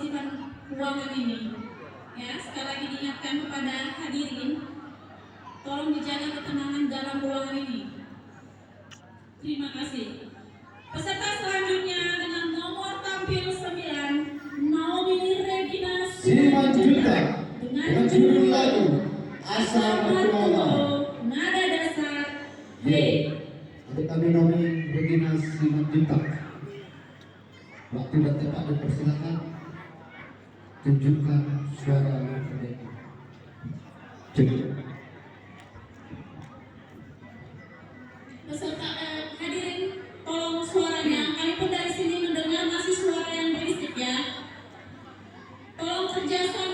pengisian ruangan ini. Ya, sekali lagi diingatkan kepada hadirin, tolong dijaga ketenangan dalam ruangan ini. Terima kasih. Peserta selanjutnya dengan nomor tampil 9, Naomi Regina Simanjuntak dengan judul lagu Asa Mertua nada dasar B. Untuk kami Naomi Regina Simanjuntak, waktu dan tempat dipersilakan, tunjukkan suara yang terbaik. Peserta hadirin, tolong suaranya. Kami pun dari sini mendengar masih suara yang berisik ya. Tolong kerjasama